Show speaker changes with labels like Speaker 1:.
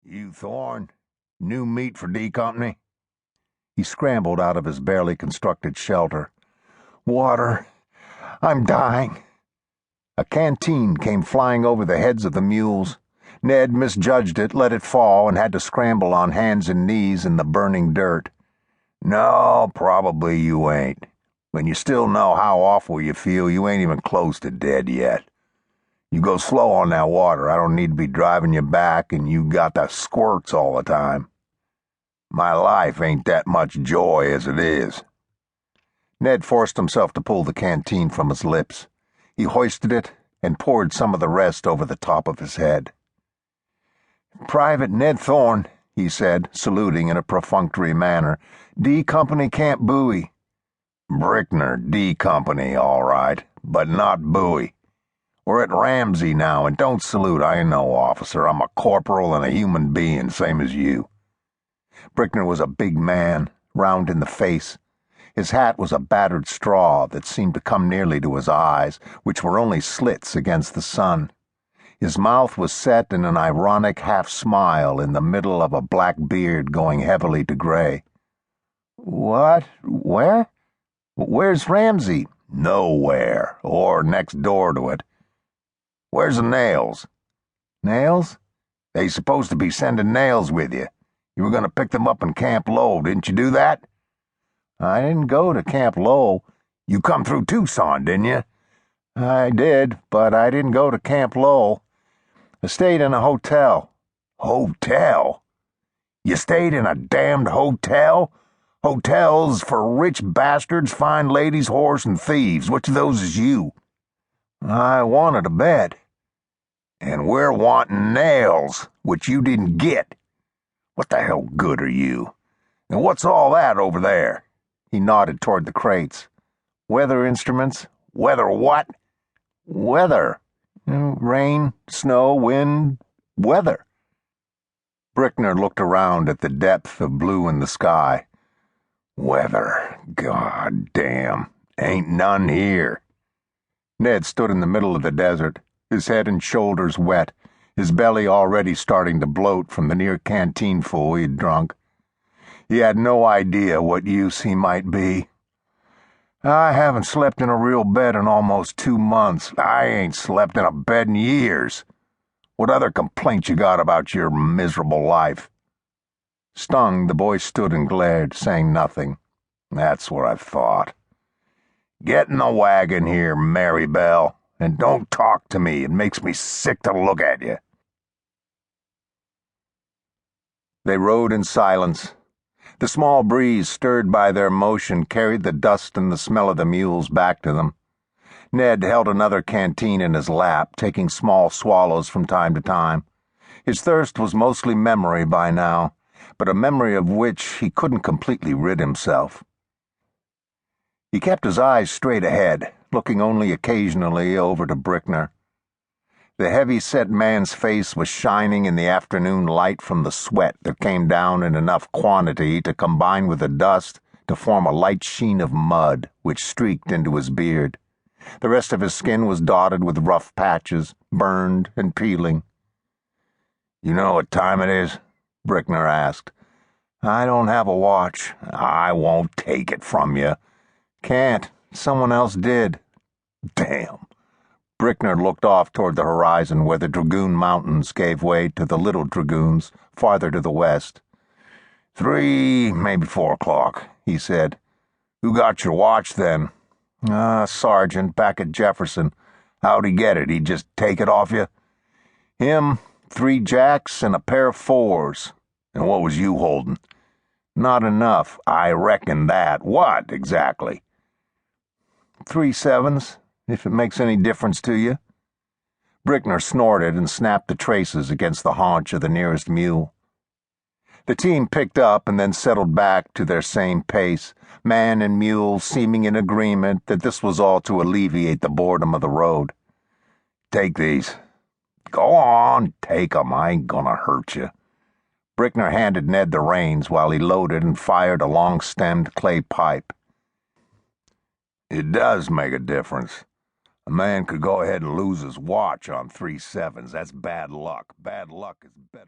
Speaker 1: You, Thorne? New meat for D Company? He scrambled out of his barely constructed shelter. Water. I'm dying. A canteen came flying over the heads of the mules. Ned misjudged it, let it fall, and had to scramble on hands and knees in the burning dirt. No, probably you ain't. When you still know how awful you feel, you ain't even close to dead yet. You go slow on that water. I don't need to be driving you back, and you got the squirts all the time. My life ain't that much joy as it is. Ned forced himself to pull the canteen from his lips. He hoisted it and poured some of the rest over the top of his head. Private Ned Thorne, he said, saluting in a perfunctory manner. D Company can't buoy. Brickner, D Company, all right, but not buoy. We're at Ramsey now, and don't salute. I know, officer. I'm a corporal and a human being, same as you. Brickner was a big man, round in the face. His hat was a battered straw that seemed to come nearly to his eyes, which were only slits against the sun. His mouth was set in an ironic half-smile in the middle of a black beard going heavily to gray. What? Where? Where's Ramsey? Nowhere, or next door to it. Where's the nails? Nails? They supposed to be sending nails with you. You were going to pick them up in Camp Low, didn't you do that? I didn't go to Camp Low. You come through Tucson, didn't you? I did, but I didn't go to Camp Low. I stayed in a hotel. Hotel? You stayed in a damned hotel? Hotels for rich bastards, fine ladies, whores, and thieves. Which of those is you? I wanted a bed. And we're wanting nails, which you didn't get. What the hell good are you? And what's all that over there? He nodded toward the crates. Weather instruments. Weather what? Weather. Rain, snow, wind, weather. Brickner looked around at the depth of blue in the sky. Weather. God damn. Ain't none here. Ned stood in the middle of the desert, his head and shoulders wet, his belly already starting to bloat from the near canteen full he'd drunk. He had no idea what use he might be. I haven't slept in a real bed in almost 2 months. I ain't slept in a bed in years. What other complaints you got about your miserable life? Stung, the boy stood and glared, saying nothing. That's what I thought. Get in the wagon here, Mary Bell, and don't talk to me. It makes me sick to look at you. They rode in silence. The small breeze stirred by their motion carried the dust and the smell of the mules back to them. Ned held another canteen in his lap, taking small swallows from time to time. His thirst was mostly memory by now, but a memory of which he couldn't completely rid himself. He kept his eyes straight ahead, looking only occasionally over to Brickner. The heavy-set man's face was shining in the afternoon light from the sweat that came down in enough quantity to combine with the dust to form a light sheen of mud which streaked into his beard. The rest of his skin was dotted with rough patches, burned and peeling. You know what time it is? Brickner asked. I don't have a watch. I won't take it from you. Can't. Someone else did. Damn. Brickner looked off toward the horizon where the Dragoon Mountains gave way to the Little Dragoons farther to the west. 3, maybe 4 o'clock, he said. Who got your watch then? Sergeant back at Jefferson. How'd he get it? He'd just take it off you? Him, 3 jacks and a pair of 4s. And what was you holding? Not enough. I reckon that. What, exactly? 3 7s, if it makes any difference to you. Brickner snorted and snapped the traces against the haunch of the nearest mule. The team picked up and then settled back to their same pace, man and mule seeming in agreement that this was all to alleviate the boredom of the road. Take these. Go on, take 'em. I ain't gonna hurt you. Brickner handed Ned the reins while he loaded and fired a long-stemmed clay pipe. It does make a difference. A man could go ahead and lose his watch on 3 7s. That's bad luck. Bad luck is better.